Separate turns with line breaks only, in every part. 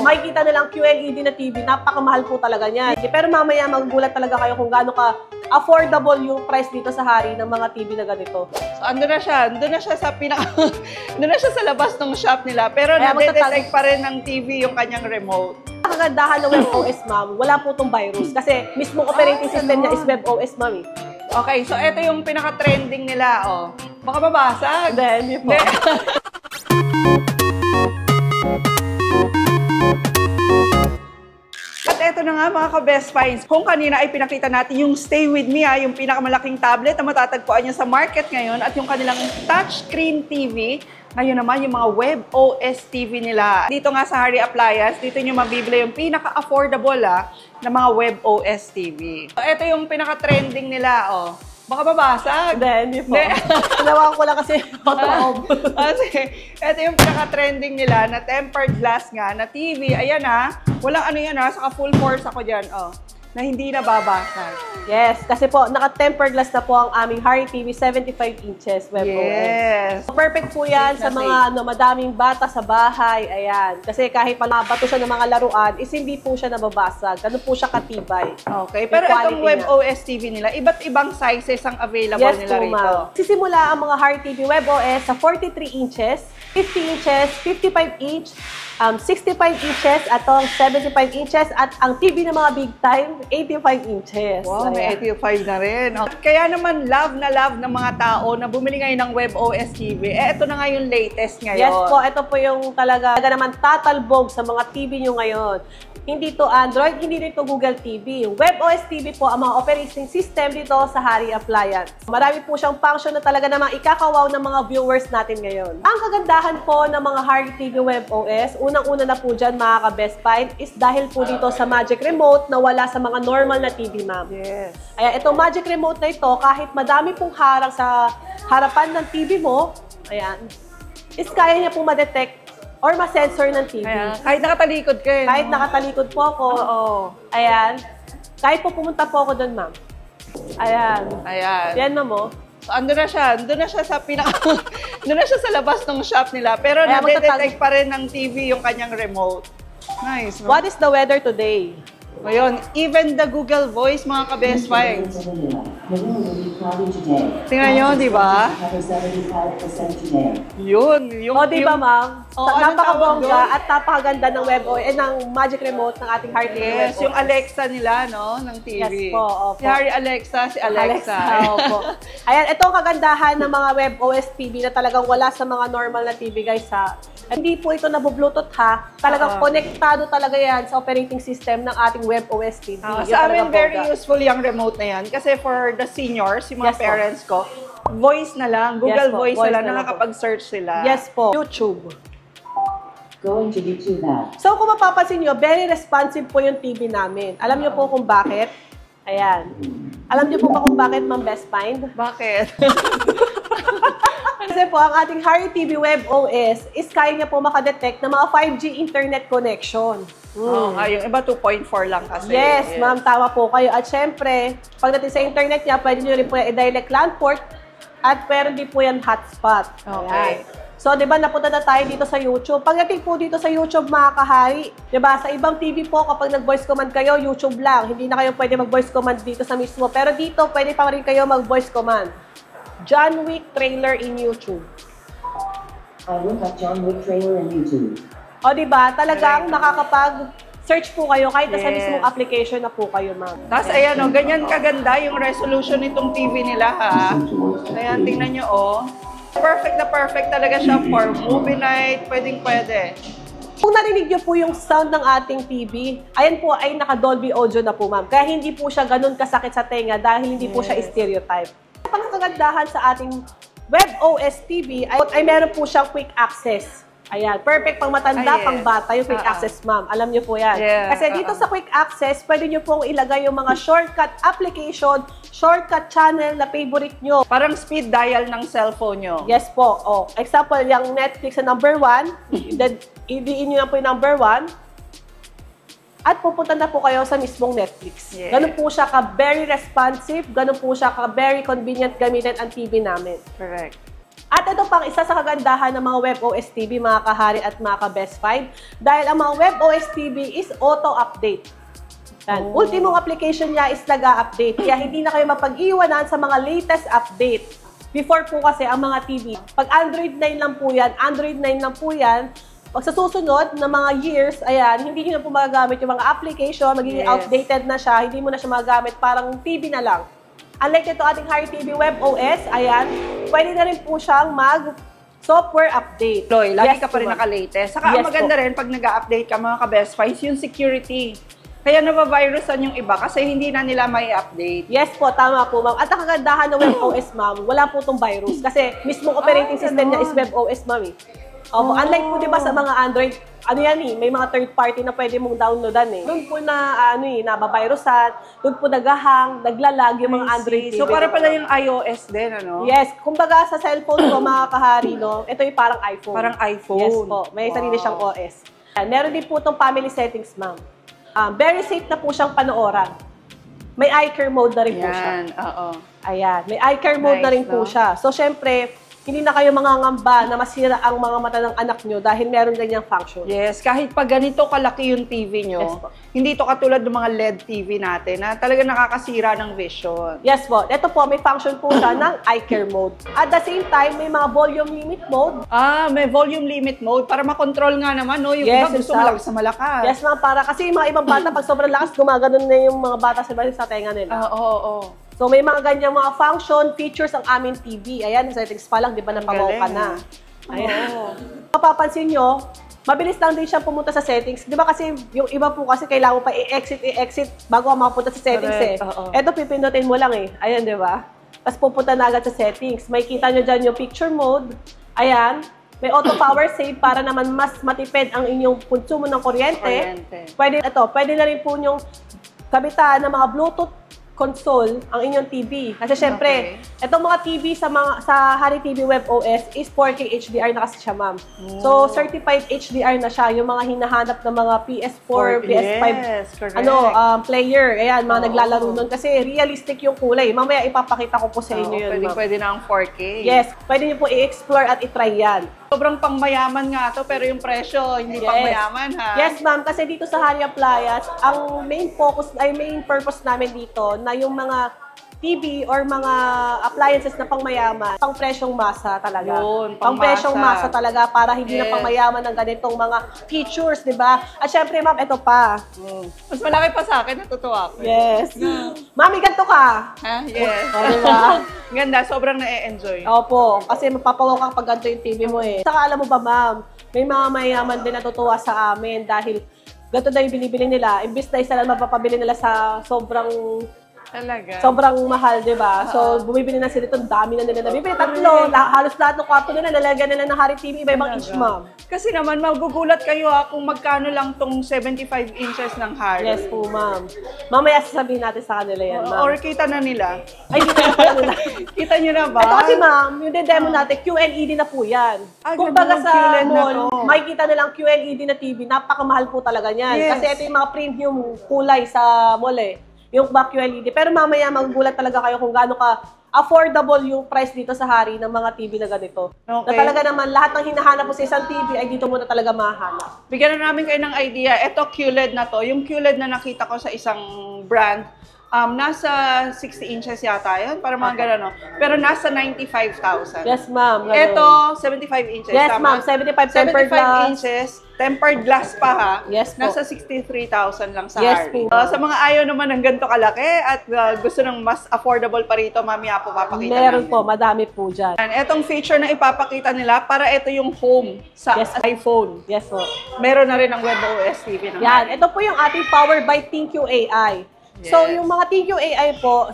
makikita nilang QLED na TV, napakamahal po talaga niyan. Pero mamaya magugulat talaga kayo kung gaano ka affordable yung price dito sa Hari ng mga TV na ganito.
So, ando na siya sa doon na siya sa labas ng shop nila. Pero nade-detect pa rin ng TV yung kanyang remote.
Ang kagandahan ng WebOS, ma'am, wala po itong virus. Kasi mismong operating system niya is WebOS, ma'am.
Okay, so ito yung pinaka-trending nila, oh. Baka babasag.
Hindi po.
At eto na nga mga ka-Best Finds. Kung kanina ay pinakita natin yung Stay With Me, yung pinakamalaking tablet na matatagpuan nyo sa market ngayon at yung kanilang touchscreen TV. Ngayon naman yung mga WebOS TV nila. Dito nga sa Hari Appliance, dito nyo mabibili yung pinaka-affordable na mga WebOS TV. So, ito yung pinaka-trending nila, oh. Baka babasag.
Hindi po. Ginawa ko lang kasi photo.
Kasi ito yung pinaka-trending nila na tempered glass nga na TV. Ayan walang ano yan saka full force ako dyan, oh. Na hindi nababasag.
Yes, kasi po, naka-tempered glass na po ang aming Hari TV 75 inches WebOS.
Yes.
Perfect po yan sa mga madaming bata sa bahay. Ayan. Kasi kahit bato siya ng mga laruan, is hindi po siya nababasag. Ganun po siya katibay.
Okay. Pero itong WebOS TV nila, iba't ibang sizes ang available nila rito.
Sisimula ang mga Hari TV WebOS sa 43 inches, 50 inches, 55 inch, 65 inches, atong 75 inches, at ang TV ng mga big time, 85 inches.
Wow, may 85 na rin. Kaya naman, love ng mga tao na bumili ngayon ng WebOS TV. Ito na nga yung latest ngayon.
Yes po, ito po yung talaga naman tatalbog sa mga TV nyo ngayon. Hindi to Android, hindi dito Google TV. WebOS TV po ang mga operating system dito sa Hari Appliance. Marami po siyang function na talaga namang ikakawaw ng mga viewers natin ngayon. Ang kagandahan po ng mga Hari TV WebOS, unang-una na po dyan mga ka-Best Find, is dahil po dito sa Magic Remote na wala sa mga normal na TV, ma'am.
Yes.
Ayan, itong Magic Remote na ito, kahit madami pong harang sa harapan ng TV mo, ayan, is kaya niya pong ma-detect or ma-sensor ng TV.
Ayan. Kahit nakatalikod ka yun.
Kahit nakatalikod po ako.
Oo.
Ayan. Kahit po pumunta po ako doon, ma'am. Ayan.
Ayan.
Yan, ma'am, oh.
So, ando na siya sa doon na siya sa labas ng shop nila. Pero nade-detect pa rin ng TV yung kanyang remote. Nice. No?
What is the weather today?
Ngayon, even the Google Voice, mga ka-Best Finds. Tingnan nyo, di ba? Yun.
O, di ba, ma'am? Napakabongga at napakaganda ng WebOS, ng Magic Remote ng ating Hari TV.
Yes, yung Alexa nila, no? Ng TV.
Yes po, opo.
Si Hari Alexa, si Alexa.
Opo. Ayan, ito ang kagandahan ng mga WebOS TV na talagang wala sa mga normal na TV, guys, ha. Hindi po ito nabo-Bluetooth, ha. Talagang konektado talaga yan sa operating system ng ating WebOS TV.
Sa amin, very useful yung remote na yan. Kasi for the seniors, yung mga parents ko, voice na lang, Google Voice na lang, nakakapag-search sila.
Yes po. YouTube.
Going to YouTube now.
So, kung mapapansin nyo, very responsive po yung TV namin. Alam nyo po kung bakit? Ayan. Alam nyo po ba kung bakit, Ma'am Best Find?
Bakit?
Kasi po, ang ating Hari TV WebOS is kaya niya po makadetect ng mga 5G internet connection.
Yung iba 2.4 lang kasi.
Yes, ma'am, tama po kayo. At syempre, pagdating sa internet niya, pwede nyo rin po i-direct LAN port at meron din po yan hotspot.
Okay.
Ayan. So, di ba, napunta na tayo dito sa YouTube. Pagdating po dito sa YouTube, mga kahari, di ba, sa ibang TV po, kapag nag-voice command kayo, YouTube lang. Hindi na kayo pwede mag-voice command dito sa mismo. Pero dito, pwede pa rin kayo mag-voice command. John Wick trailer in YouTube.
I look up John Wick trailer in YouTube.
O, di ba, talagang nakakapag-search po kayo kahit sa mismong application na po kayo, ma'am.
Tapos, ayan, ganyan kaganda yung resolution nitong TV nila, ha. Ayan, tingnan nyo, Perfect na perfect talaga siya for movie night. Pwedeng-pwede.
Kung narinig nyo po yung sound ng ating TV, ayan po ay naka-Dolby Audio na po, ma'am. Kaya hindi po siya ganun kasakit sa tenga dahil hindi po siya stereotype. Ang kagandahan sa ating WebOS TV ay meron po siyang quick access. Ayan, perfect pang matanda, pang bata, yung quick access, ma'am. Alam niyo po yan.
Yeah.
Kasi dito sa quick access, pwede niyo pong ilagay yung mga shortcut application, shortcut channel na favorite nyo.
Parang speed dial ng cellphone nyo.
Yes po. Example, yung Netflix na number 1, then i-diin nyo na po yung number 1, at pupunta na po kayo sa mismong Netflix.
Yeah.
Ganun po siya ka-very responsive, ganun po siya ka-very convenient gamitin ang TV namin.
Correct.
At ito pang isa sa kagandahan ng mga WebOS TV, mga kahari at mga ka-Best Find. Dahil ang mga WebOS TV is auto-update. Ultimong application niya is nag-update. Kaya hindi na kayo mapag-iwanan sa mga latest update. Before po kasi ang mga TV, pag Android 9 lang po yan, pag sa susunod na mga years, ayan, hindi nyo na po magagamit yung mga application, magiging outdated na siya, hindi mo na siya magagamit, parang TV na lang. Unlike ito ating Harry TV WebOS, ayan, pwede na rin po siyang mag-software update.
Loy, lagi ka pa rin naka-latest. Saka ang maganda rin pag nag-update ka mga ka-Best Finds, yung security. Kaya nabavirusan yung iba kasi hindi na nila may update.
Yes po, tama po ma'am. At ang kagandahan ng WebOS ma'am, wala po itong virus. Kasi mismong operating system niya is WebOS ma'am eh. Unlike po diba sa mga Android, ano yan eh, may mga third party na pwede mong downloadan eh. Doon po na, nabavirusan, doon po nagahang, naglalag yung mga Android TV.
So para pala yung iOS din, ano?
Yes, kumbaga sa cellphone ko mga kahari, no, ito yung parang iPhone.
Parang iPhone.
Yes po, may sarili siyang OS. Meron din po itong family settings ma'am. Very safe na po siyang panooran. May eye care mode na rin po siya.
Yan, oo.
Ayan, may eye care mode na rin po siya. So syempre, hindi na kayo mangangamba na masira ang mga mata ng anak nyo dahil meron ganyang function.
Yes, kahit pag ganito kalaki yung TV nyo,
Yes po.
hindi ito katulad ng mga LED TV natin na talaga nakakasira ng vision.
Yes po. Ito po, may function po siya ng eye care mode. At the same time, may mga volume limit mode.
May volume limit mode para makontrol nga naman, no? Yung
Yes,
iba gusto
yung
mo lang sa malakas.
Yes ma'am, para kasi yung mga ibang bata, pag sobrang lakas, gumaganon na yung mga bata sa tenga nila.
Oo.
So may mga ganyang mga function, features ang aming TV. Ayan, settings pa lang, di ba napabaw ka na. Ayan. Mapapansin nyo, mabilis lang din siya pumunta sa settings. Di ba kasi yung iba po kasi kailangan pa i-exit bago makapunta sa settings eh. Ito pipindutin mo lang eh. Ayan, di ba? Tapos pupunta na agad sa settings. May kita nyo dyan yung picture mode. Ayan. May auto power save para naman mas matipid ang inyong konsumo ng kuryente. Pwede na rin po yung kabitan ng mga Bluetooth console ang inyong TV. Kasi syempre, itong mga TV sa Harry TV WebOS is 4K HDR na kasi siya, ma'am. So, certified HDR na siya. Yung mga hinahanap ng mga PS4, PS5 player. Ayan, mga naglalaro nun. Kasi realistic yung kulay. Mamaya ipapakita ko po sa inyo yun, ma'am.
Pwede na ang 4K.
Yes, pwede niyo po i-explore at i-try yan.
Sobrang pangmayaman nga to, pero yung presyo, hindi pangmayaman, ha?
Yes, ma'am. Kasi dito sa Harry Appliance, ang main purpose namin dito na yung mga TV or mga appliances na pangmayaman, pang presyong masa talaga.
Yun,
pang presyong masa talaga para hindi na pangmayaman ng ganitong mga features, di ba? At syempre, ma'am, ito pa.
Mas malaki pa sa akin, natutuwa ako.
Yes. Mami, ganito ka.
Ha? Yes.
Diba?
Ganda, sobrang na-enjoy.
Opo, kasi mapapawaw ka pag ganito yung TV mo eh. Saka alam mo ba, ma'am, may mga mayaman din natutuwa sa amin dahil ganito na yung binibili nila. Imbis na isa lang mapapabili nila sa sobrang mahal, di ba? So, bumibili na sila ito, dami na nila nabibili. Tatlo, halos lahat ng kwarto nila, nalagyan nila ng Harry TV, iba-ibang inch, ma'am.
Kasi naman, magugulat kayo kung magkano lang tong 75 inches ng Harry.
Yes po, ma'am. Mamaya sasabihin natin sa kanila yan, ma'am.
Or kita na nila.
Ay, hindi na pala nila.
Kita nyo na ba?
Ito kasi, ma'am, yung demo natin, QLED na po yan. Kung baga sa mall, makikita nilang QLED na TV, napakamahal po talaga yan.
Yes.
Kasi ito yung mga premium kulay sa mall eh. Yung QLED. Pero mamaya magugulat talaga kayo kung gaano ka affordable yung price dito sa Harry ng mga TV na ganito. Okay. Na talaga naman, lahat ng hinahanap mo sa isang TV ay dito mo na talaga mahanap.
Bigyan na namin kayo ng idea. Ito QLED na to. Yung QLED na nakita ko sa isang brand, nasa 60 inches yata yun. Para mga gano'n, no? Pero nasa 95,000.
Yes, ma'am.
Ito, 75 inches.
Yes, ma'am. 75 tempered glass.
Inches. Tempered glass pa, ha?
Yes po.
Nasa 63,000 lang sa
Yes
Harry.
po.
Sa mga ayaw naman ng ganito kalaki at gusto ng mas affordable pa rito, mamaya po papakita
Meron
namin.
po, madami po dyan.
Etong feature na ipapakita nila, para ito yung home sa iPhone.
Yes po.
Meron na rin ang WebOS TV naman.
Yan, ito po yung ating powered by ThinQ AI. So, yung mga ThinQ AI po,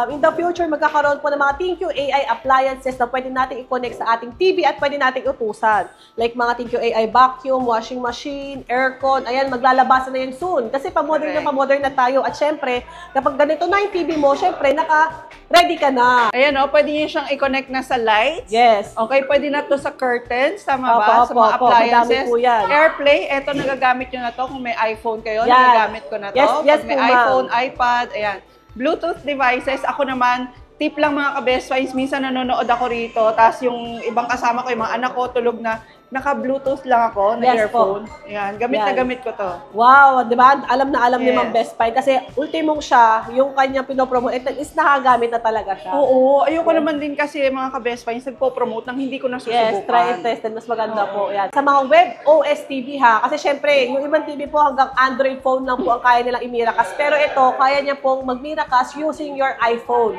in the future, magkakaroon po ng mga ThinQ AI appliances na pwede natin i-connect sa ating TV at pwede natin utusan. Like mga ThinQ AI vacuum, washing machine, aircon, ayan, maglalabasan na yan soon. Kasi pa-modern na tayo. At syempre, kapag ganito na yung TV mo, syempre, naka-ready ka na.
Ayan, pwede nyo siyang i-connect na sa lights.
Yes.
Okay, pwede na to sa curtains, tama ba? Sa mga appliances.
Madami po yan.
AirPlay, eto nagagamit nyo na to. Kung may iPhone kayo,
Yan.
nagagamit ko na to.
Yes,
Pag may
po,
iPhone, iPad, ayan. Bluetooth devices, ako naman, tip lang mga ka-best finds, minsan nanonood ako rito, tapos yung ibang kasama ko, yung mga anak ko, tulog na, naka-Bluetooth lang ako, na
Yes po.
earphone. Yan, gamit na
Yan.
gamit ko to.
Wow, di ba? Alam na alam ni
Yes.
Ma'am Best Find. Kasi ultimong siya, yung kanyang pinopromote, is nakagamit na talaga siya.
Oo, ayoko naman din kasi mga ka-best finds, nagpo-promote nang hindi ko nasusubukan.
Yes, try and test. And mas maganda po yan. Sa mga web OS TV ha, kasi syempre, yung ibang TV po hanggang Android phone lang po ang kaya nilang i-miracast. Pero ito, kaya niya pong mag-miracast using your iPhone,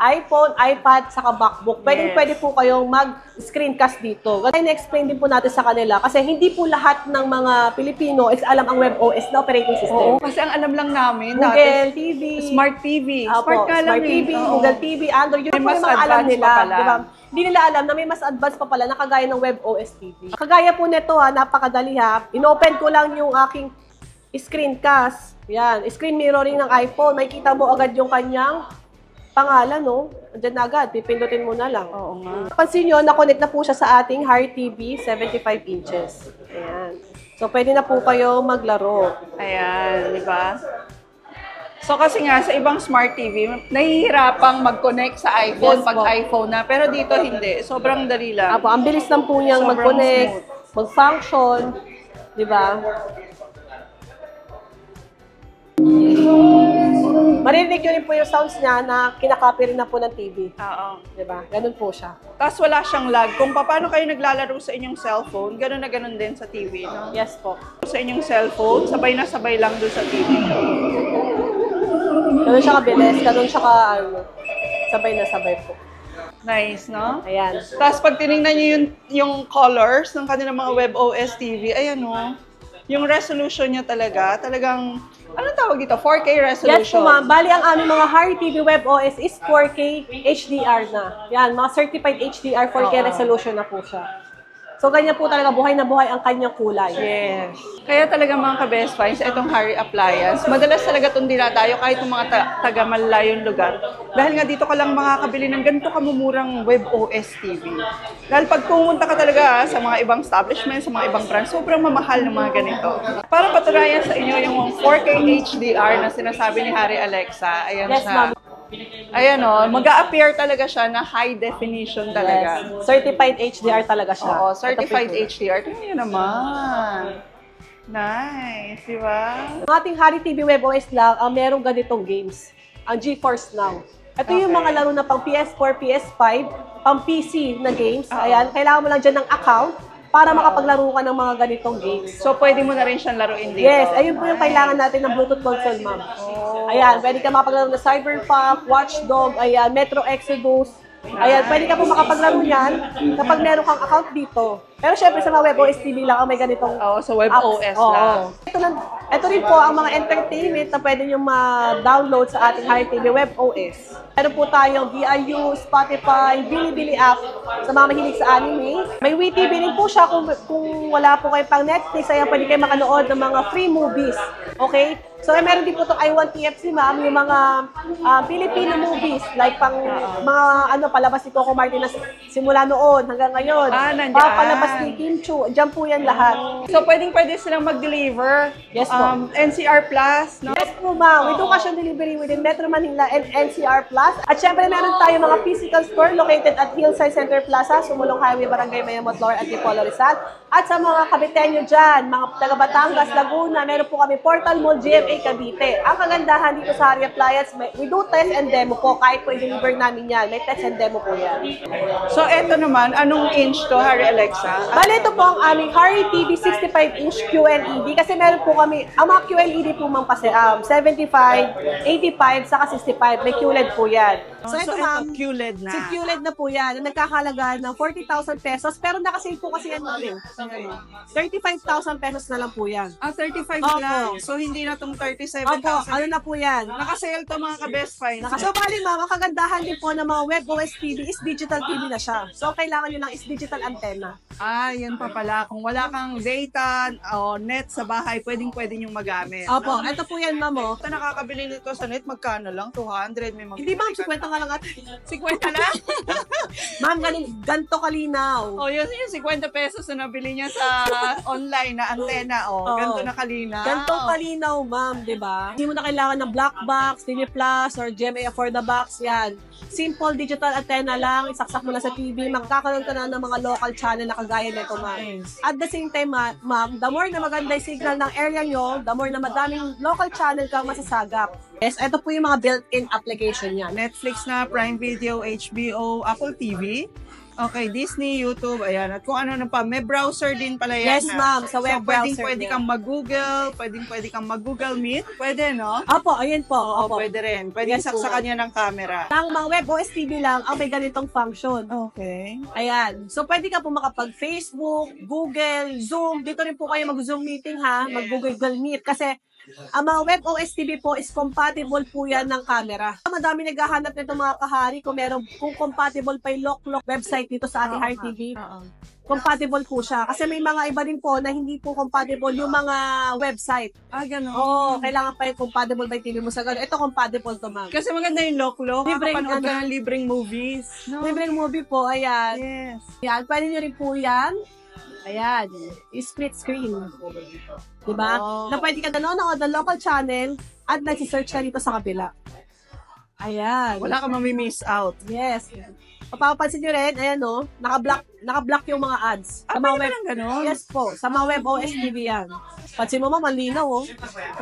iPad, saka MacBook. Pwede po kayong mag-screencast dito. Kaya na-explain din po natin sa kanila kasi hindi po lahat ng mga Pilipino is alam ang web OS na operating system.
Oo, kasi ang alam lang namin,
Google
dati,
TV,
Smart TV.
Apo,
Smart ka lang
Smart TV,
Oo.
Google TV, Android, yun
May
po
mas
yung mga alam
advanced
nila.
pa pala.
Diba? Hindi nila alam na may mas advanced pa pala na kagaya ng web OS TV. Kagaya po nito ha, napakadali ha. Inopen ko lang yung aking screencast. Yan, screen mirroring ng iPhone. Makikita mo agad yung kanyang pangalan, no? Andiyan na agad, pipindutin mo na lang.
Oo nga.
Pansin nyo, na-connect na po siya sa ating Harry TV 75 inches. Ayan. So, pwede na po kayo maglaro.
Ayan, di ba? So kasi nga, sa ibang smart TV, nahihirapang mag-connect sa iPhone
Yes,
pag
po.
iPhone na. Pero dito hindi. Sobrang dali lang.
Apo, ang bilis lang po niyang
Sobrang
mag-connect,
smooth.
mag-function, di ba? Marinig nyo rin po yung sounds niya na kinakopy rin na po ng TV.
Oo.
Di ba? Ganun po siya.
Tapos wala siyang lag. Kung paano kayo naglalaro sa inyong cellphone, gano'n na gano'n din sa TV, no?
Yes po.
Sa inyong cellphone, sabay na sabay lang doon sa TV.
Ganun siya kabilis, ganun siya sabay na sabay po.
Nice, no?
Ayan.
Tapos pag tinignan niyo yung colors ng kanilang mga web OS TV, ayan o. Yung resolution niya talagang, anong tawag dito? 4K resolution.
Yes po ma'am. Bali ang aming mga Harry TV web OS is 4K HDR na. Yan, mga certified HDR 4K
Oo.
resolution na po siya. So ganyan po talaga buhay na buhay ang kanyang kulay.
Yes. Kaya talaga mga ka-best finds, itong Harry Appliance, madalas talaga itong dinadayo kahit yung mga taga-malayong lugar. Dahil nga dito ka lang makakabili ng ganito kamumurang web OS TV. Dahil pag pumunta ka talaga sa mga ibang establishment, sa mga ibang brand, sobrang mamahal ng mga ganito. Para patunayan sa inyo yung 4K HDR na sinasabi ni Harry Alexa, ayan
Yes,
siya.
ma'am.
Ayan o, mag-a-appear talaga siya na high definition talaga.
Yes. Certified HDR talaga siya.
Oo, certified
Ito po.
HDR. Tingnan nyo naman. Nice, di ba?
Ang ating Harry TV web OS lang, ang merong ganitong games. Ang GeForce Now. Ito yung
Okay.
mga laro na pang PS4, PS5, pang PC na games.
Oo.
Ayan, kailangan mo lang dyan ng account para makapaglaro ka ng mga ganitong games.
So, pwede mo na rin siyang laruin dito.
Yes, ayun po yung kailangan natin ng Bluetooth console, ma'am. Ayan, pwede ka makapaglaro ng Cyberpunk, Watchdog, ayan, Metro Exodus. Ayan, pwede ka po makapaglaro yan kapag meron kang account dito. Pero syempre sa mga web OS TV lang ang may ganitong
Oo, sa web
apps.
OS
Oo.
lang.
Ito rin po ang mga entertainment na pwede nyo ma-download sa ating Harry TV web OS. Meron po tayong VIU, Spotify, Bilibili app sa mga mahilig sa anime. May WeTV rin po siya kung wala po kayo pang Netflix, ayan pwede kayo makanood ng mga free movies. Okay? So, meron din po itong I1TFC, ma'am, yung mga Filipino movies, like pang mga palabas ni Coco Martinez simula noon hanggang ngayon.
Nandyan.
Palabas ni Kim Chu, dyan po yan lahat.
So, pwede silang mag-deliver.
Yes po.
NCR Plus, no?
Yes po, ma'am. With cash on delivery within Metro Manila and NCR Plus. At syempre, meron tayo mga physical store located at Hillside Center Plaza, Sumulong Highway, Barangay Mayamot, Lor, at Dipolo Rizal. At sa mga kabitenyo dyan, mga taga Batangas, Laguna, meron po kami Portal Mall, GMA, Cavite. Ang kagandahan dito sa Harry Appliance, we do test and demo po. Kahit po i-deliver namin yan, may test and demo po yan.
So, eto naman, anong inch to, Harry Alexa?
Bale, ito po ang aming Harry TV 65-inch QLED. Kasi meron po kami, ang mga QLED po mang kasi 75, 85, saka 65. May QLED po yan. So, ito ma'am,
QLED na.
si QLED na po yan, na nagkakalaga ng 40,000 pesos. Pero nakasave po kasi yan namin. 35,000 pesos na lang po yan.
35
Opo.
lang. So, hindi na itong 37,000.
Opo, ano na po yan?
Nakasale to mga ka-best finds.
So, bali ma'am, ang kagandahan din po ng mga web OS TV is digital TV na siya. So, kailangan nyo lang is digital antenna.
Yan pa pala. Kung wala kang data o net sa bahay, pwede nyung magamit.
Opo, ito po yan ma'am. Oh.
Ito nakakabili nito sa net, magkano lang? 200, may
Hindi ma'am, 50 nga lang at
50 lang?
ma'am, ganito kalinaw.
Yun yung 50 pesos na nabili niya sa online na antena.
Oo.
Ganito na kalinaw.
Ganito kalinaw, ma'am. ma'am, di ba? Hindi mo na kailangan ng black box, TV Plus, or GMA for the box, yan. Simple digital antenna lang, isaksak mo na sa TV, magkakaroon ka na ng mga local channel na kagaya nito, ma'am. At the same time, ma'am, the more na maganda yung signal ng area nyo, the more na madaming local channel kang masasagap. Yes, ito po yung mga built-in application niya.
Netflix na, Prime Video, HBO, Apple TV. Okay, Disney, YouTube, ayan. At kung ano na pa, may browser din pala yan.
Yes, ma'am, sa web browser
pwede
niya.
kang mag-Google, pwede kang mag-Google Meet. Pwede, no?
Opo, ayun po.
Oo,
Opo.
pwede rin. Pwede
Yes,
saksakan niya ng camera.
Ang mga web OS TV lang ang may ganitong function.
Okay.
Ayan. So, pwede ka po makapag-Facebook, Google, Zoom. Dito rin po kayo mag-Zoom meeting, ha? Mag-Google Meet. Kasi, ang mga web OS TV po is compatible po yan ng camera. Madami naghahanap nito mga kahari kung compatible pa yung Lock website dito sa ating Hari TV. Compatible po siya. Kasi may mga iba din po na hindi po compatible yung mga website.
Gano'n.
Oo, kailangan pa yung compatible by TV mo sa gano'n. Ito compatible to, ma'am.
Kasi maganda yung Lock.
Libreng
Makakapanood ka ng libreng movies. No?
Libreng movie po, ayan.
Yes.
Yan, pwede nyo rin po yan. Ayan, split screen. Diba?
Oh.
Na pwede ka nanonood ng local channel at nag-search ka dito sa kabila. Ayan.
Wala ka mamimiss out.
Yes. Mapapansin nyo rin, ayan no, naka-block yung mga ads. Sa mga
pwede
web,
lang ganun?
yes po, sa mga web OS TV yan. Pansin mo ma'am, ang linaw oh.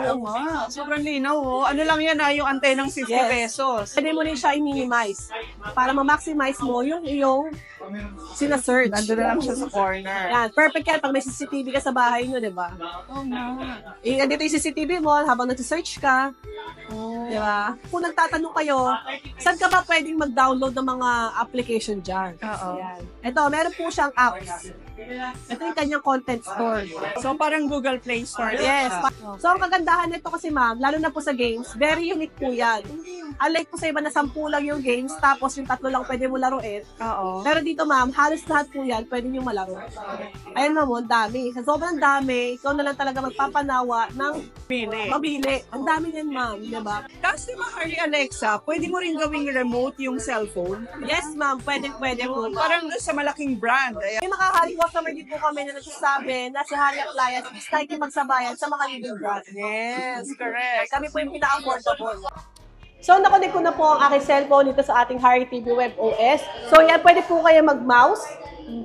Oo nga. Sobrang linaw, oh. Ano lang yan, yung antenang 50
Yes.
pesos.
Pwede mo rin siya i-minimize para ma-maximize mo yung iyong sina-search.
Nandun na lang siya sa corner.
Yan, perfect yan pag may CCTV ka sa bahay nyo, di ba?
Oo nga.
Nandito yung CCTV mo habang nag-search ka. Di ba? Kung nagtatanong kayo, saan ka ba pwedeng mag-download ng mga application dyan?
Oo.
Yan. Ito, meron po siyang apps. Ito yung kanyang content store.
So, parang Google Play Store.
Yes. So, ang kagandahan nito kasi ma'am, lalo na po sa games, very unique po yan. Unlike po sa iba na 10 lang yung games, tapos yung 3 lang pwede mo laruin.
Oo.
Pero dito ma'am, halos lahat po yan, pwede nyo malaro. Ayan ma'am, ang dami. Sa sobrang dami, ikaw na lang talaga magpapanawa ng mabili. Ang dami yan ma'am, di ba?
Tapos, di ba, Harry Alexa, pwede mo rin gawing remote yung cellphone?
Yes ma'am, pwede po.
Parang sa malaking brand. Ayan.
May makakaharing customer din po kami na nagsasabi na si Hari Appliance is like yung magsabayan sa mga leading brand.
Yes, correct.
Kami po yung pinaka-affordable. So, nakunik ko na po ang aking cellphone dito sa ating Hari TV Web OS. So, yan, pwede po kayo mag-mouse.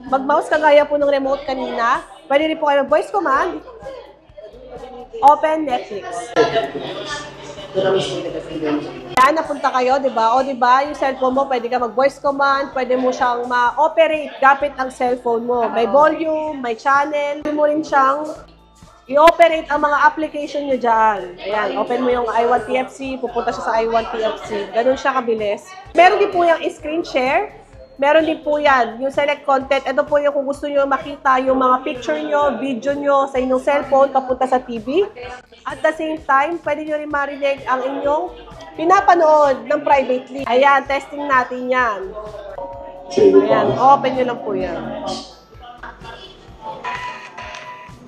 Mag-mouse kagaya po ng remote kanina. Pwede rin po kayo mag-voice command. Open Netflix. Yan, napunta kayo, di ba? O, di ba, yung cellphone mo, pwede ka mag-voice command, pwede mo siyang ma-operate gamit ang cellphone mo. May volume, may channel, pwede mo rin siyang i-operate ang mga application nyo dyan. Ayan, open mo yung i1TFC, pupunta siya sa i1TFC. Ganun siya kabilis. Meron din po yung screen share. Meron din po yan, yung select content. Ito po yung kung gusto nyo makita yung mga picture nyo, video nyo sa inyong cellphone, papunta sa TV. At the same time, pwede nyo rin marinig ang inyong pinapanood ng privately. Ayan, testing natin yan. Ayan, open nyo lang po yan.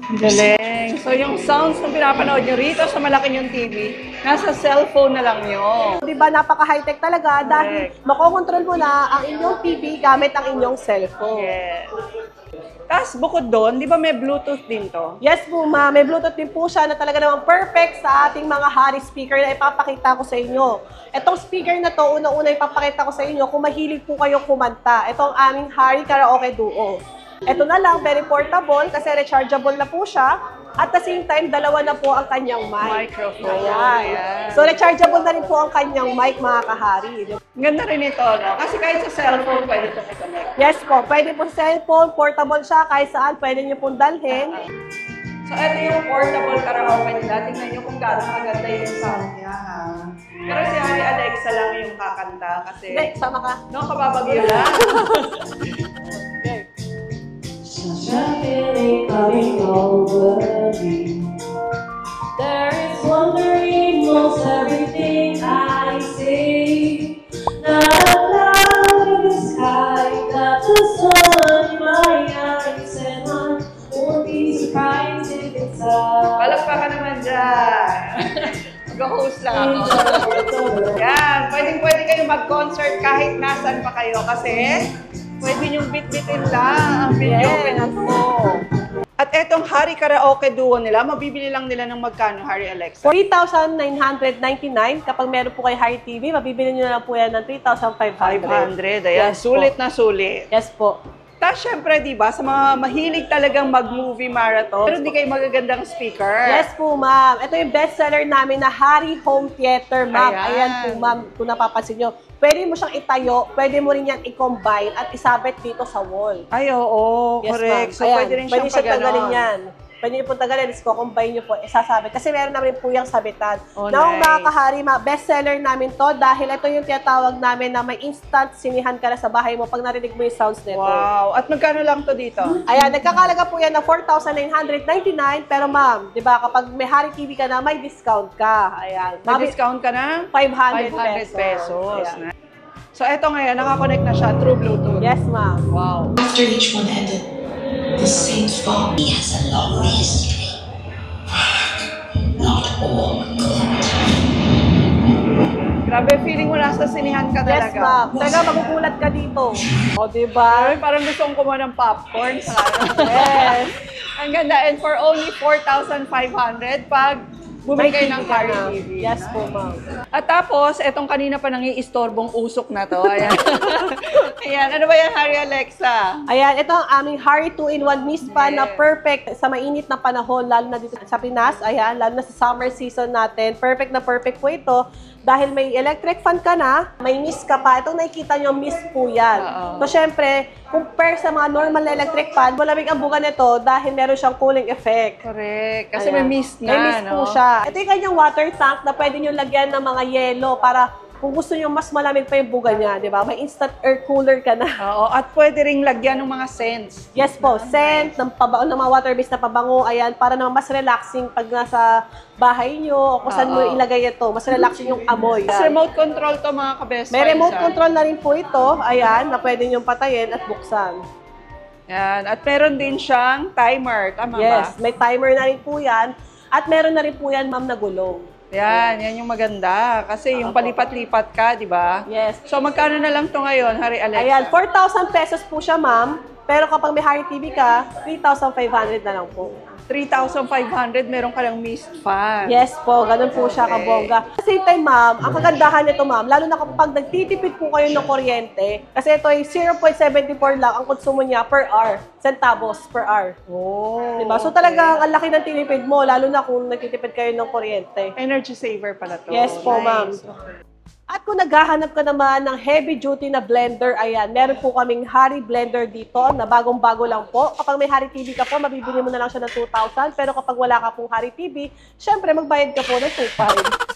Galing. So, yung sounds na pinapanood nyo rito sa malaki yung TV, nasa cellphone na lang nyo.
Di ba, napaka-high-tech talaga dahil makokontrol mo na ang inyong TV gamit ang inyong cellphone.
Yes. Tapos, bukod doon, di ba may Bluetooth din to?
Yes po, ma'am. May Bluetooth din po siya na talaga namang perfect sa ating mga Hari speaker na ipapakita ko sa inyo. Itong speaker na to, unang-una ipapakita ko sa inyo kung mahilig po kayo kumanta. Ito ang aming Hari Karaoke Duo. Ito na lang, very portable kasi rechargeable na po siya. At the same time, dalawa na po ang kanyang mic.
Microphone.
Ayan. So, rechargeable na rin po ang kanyang mic, mga kahari.
Ang ganda rin ito, no? Kasi kahit sa cellphone, pwede ito i-connect.
Yes po, pwede po sa cellphone, portable siya, kahit saan, pwede nyo pong dalhin.
So, ito yung portable karaoke nila. Tingnan nyo kung gaano kaganda yung sound niya, ha? Pero si Harry Alexa lang yung kakanta kasi...
Hindi, sama ka.
No, kababagyo lang.
Such a feeling coming over me. There is wonder in most everything I see. Not a cloud in the sky, not the sun in my eyes, and I won't be surprised if it's us.
Palakpakan naman dyan. Mag-host lang ako. Yan, pwede kayo mag-concert kahit nasan pa kayo kasi pwede niyong bit-bitin lang ang video
Yes.
mo. At At etong Hari Karaoke Duo nila, mabibili lang nila ng magkano, Hari Alexa?
3,999. Kapag meron po kay Hari TV, mabibili nyo na lang po yan ng 3,500.
500. Ayan,
Yes
sulit
po.
na sulit.
Yes po.
Tapos syempre, di ba, sa mga mahilig talagang mag-movie marathon, pero di kayo magagandang speaker.
Yes po, ma'am. Ito yung bestseller namin na Hari Home Theater, ma'am.
Ayan.
Ayan po, ma'am, kung napapansin nyo. Pwede mo siyang itayo, pwede mo rin yan i-combine at isabit dito sa wall.
Ay, oo,
Yes,
correct.
ma'am.
So,
Ayan,
pwede rin siyang
tanggalin
pag-ganon.
yan. Pwede niyo po tanggalin, is combine niyo po, isasabit. Kasi meron namin po yung sabitan.
Oh,
Now,
nice.
mga kahari, bestseller namin to dahil ito yung tinatawag namin na may instant sinihan ka na sa bahay mo pag narinig mo yung sounds nito.
Wow. At magkano lang to dito?
Ayan, nagkakalaga po yan ng 4,999. Pero ma'am, di ba, kapag may Hari TV ka na, may discount ka. Ayan.
May discount ka na?
500
pesos.
Ayan.
So, eto ngayon, nakakonect na siya through Bluetooth.
Yes, ma'am.
Wow.
After each one ended, the saints fought. He has a long history. Not all good.
Grabe, feeling mo nasa sinihan ka
Yes,
talaga.
ma'am. Talaga, magugulat ka dito. O, di ba?
Ay, parang gusto kong kumuha ng popcorn.
Yes.
Ang ganda. And for only 4,500 pag bumili kayo ng Hari TV.
Yes po, ma'am.
At tapos, etong kanina pa nangiistorbong usok na to. Ayan. Ayan. Ano ba yan, Hari Alexa?
Ayan, ito ang aming Hari 2-in-1 mist pan na perfect sa mainit na panahon, lalo na dito sa Pinas. Ayan, lalo na sa summer season natin. Perfect na perfect po ito. Dahil may electric fan ka na, may mist ka pa. Itong nakikita nyo, mist po yan.
Oo.
So, syempre, compare sa mga normal na electric fan, malamig ang buga nito dahil meron siyang cooling effect.
Correct. Kasi
Ayan.
may mist na,
May mist po
no?
siya. Ito yung kanyang water tank na pwede nyo lagyan ng mga yelo para kung gusto nyo mas malamig pa yung buga niya, di ba? May instant air cooler ka na.
Oo. At pwede ring lagyan ng mga scents.
Yes po, scent, ng mga water-based na pabango, ayan, para naman mas relaxing pag nasa bahay nyo o kung saan mo
Oo.
ilagay ito, mas relaxing yung amoy.
Mas
Yan.
remote control to mga ka-best
May
friends,
remote
ah.
control na rin po ito, ayan, na pwede nyo patayin at buksan.
Yan. At meron din siyang timer. Tama
Yes,
ba?
may timer na rin po yan. At meron na rin po yan, ma'am, na gulong.
Yan yung maganda. Kasi yung palipat-lipat ka, di ba?
Yes.
So, magkano na lang to ngayon, Hari Alexa?
Ayan, 4,000 pesos po siya, ma'am. Pero kapag may Hari TV ka, 3,500 na lang po.
3,500, meron ka lang mist fan.
Yes po, ganun po siya
Okay.
kabongga. At same time, ma'am, ang kagandahan nito, ma'am, lalo na kapag nagtitipid po kayo ng kuryente, kasi ito ay 0.74 lang ang konsumo niya per hour, centavos per hour.
Oh,
Diba? So talagang ang laki ng tinipid mo, lalo na kung nagtitipid kayo ng kuryente.
energy saver pala to.
Yes po, ma'am. At kung naghahanap ka naman ng heavy-duty na blender, ayan, meron po kaming Hari blender dito na bagong-bago lang po. Kapag may Hari TV ka po, mabibili mo na lang siya ng 2,000. Pero kapag wala ka pong Hari TV, syempre magbayad ka po ng 2,500.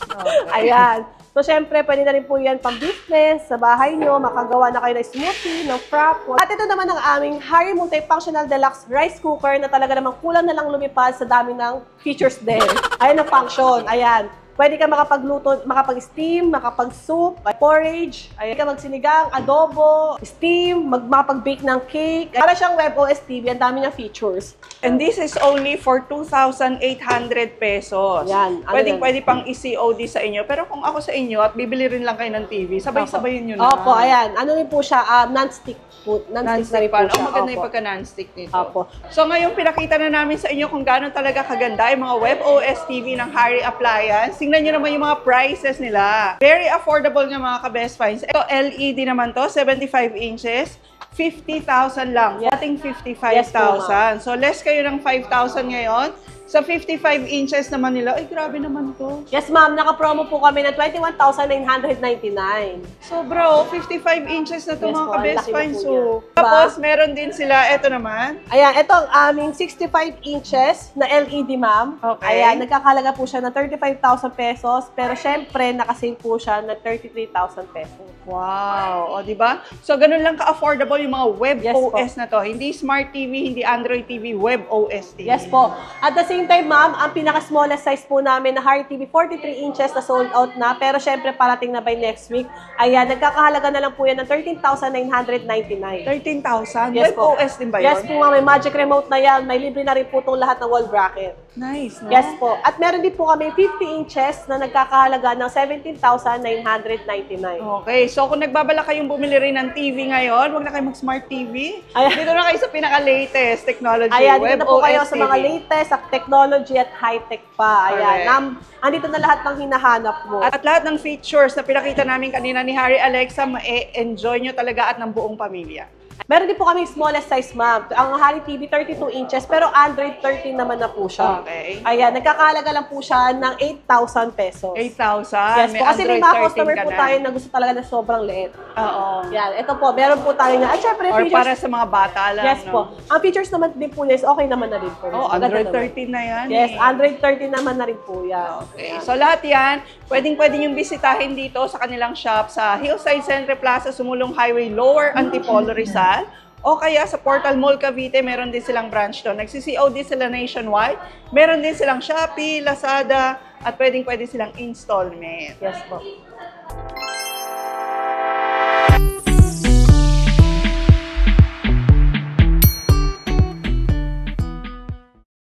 Ayan. So, syempre, pwede na rin po yan pang business, sa bahay nyo, makagawa na kayo ng smoothie, ng frap. At ito naman ang aming Hari Multifunctional Deluxe Rice Cooker na talaga namang kulang na lang lumipad sa dami ng features din. Ayan ang function. Ayan. Pwede ka makapagluto, makapag-steam, makapag-soup, porridge, ayun ka magsinigang, adobo, steam, makapag-bake ng cake. Para siyang WebOS TV, ang dami niyang features.
And this is only for 2,800 pesos.
Yan. Ano yan?
Pwede pang i-COD sa inyo. Pero kung ako sa inyo at bibili rin lang kayo ng TV, sabay-sabayin nyo na.
Opo, ayan. Ano rin po siya, non-stick po. Non-stick na rin po
pan.
siya.
Oh, maganda yung
Opo.
pagka-non-stick nito.
Opo.
So ngayon, pinakita na namin sa inyo kung gaano talaga kaganda yung mga WebOS TV ng Hari Appliance. Tingnan nyo naman yung mga prices nila. Very affordable nga mga ka-best finds. Ito, LED naman to, 75 inches. 50,000 lang.
Yes.
Ating
Yes po,
55,000. So less kayo ng 5,000 ngayon. Sa 55 inches naman nila, ay grabe naman to.
Yes, ma'am. Naka-promo po kami ng 21,999.
So bro, 55 inches na to
Yes
mga
po,
ka-best
ang laki na
finds.
po
So,
yan.
tapos meron din sila, eto naman.
Ayan, ito ang aming 65 inches na LED, ma'am.
Okay.
Ayan, nagkakalaga po siya ng 35,000 pesos. Pero syempre, nakasave po siya ng 33,000 pesos.
Wow! O, di ba? So, ganun lang ka-affordable yung mga
Yes
WebOS na to. Hindi Smart TV, hindi Android TV, WebOS TV.
Yes po. At the same meantime, ma'am, ang pinaka-smallest size po namin na Harry TV, 43 inches na sold out na. Pero syempre, parating na by next week. Ayan, nagkakahalaga na lang po yan ng 13,999.
13,000?
Yes po.
WebOS din ba yun?
Yes po, ma'am. May magic remote na yan. May libre na rin po itong lahat ng wall bracket.
Nice, no?
Yes po. At meron din po kami 50 inches na nagkakahalaga ng 17,999.
Okay, so kung nagbabalak kayong bumili rin ng TV ngayon, huwag na kayo mag-smart TV.
Ayan.
Dito na kayo sa pinaka-latest technology.
Ayan, dito na po kayo sa
WebOS
mga
TV.
latest, sa technology at high-tech pa.
Correct.
Ayan. Andito na lahat ng hinahanap mo.
At lahat ng features na pinakita namin kanina ni Harry Alexa, ma-enjoy nyo talaga at ng buong pamilya.
Meron din po kami smallest size, ma'am. Ang Harry TV, 32 inches, pero Android 13 naman na po siya.
Okay.
Ayan, nagkakahalaga lang po siya ng 8,000 pesos.
8,000.
Yes po, kasi may mga
Android 13
customer
ka
po
na.
tayo na gusto talaga na sobrang liit.
Oo.
Yan, ito po, meron po tayo na. At syempre,
Or
features.
para sa mga bata lang,
Yes
no?
po. Ang features naman din po niya is okay naman na rin po.
Oh,
Maganda
Android
naman.
13 na yan.
Yes,
eh.
Android 13 naman na rin po yan.
Okay. So lahat yan, pwedeng-pwede yung bisitahin dito sa kanilang shop sa Hillside Centre Plaza, Sumulong Highway, Lower Antipolo, Rizal. O kaya sa Portal Mall Cavite, meron din silang branch doon. Nagsi-COD sila nationwide. Meron din silang Shopee, Lazada, at pwedeng-pwede silang installment.
Yes po.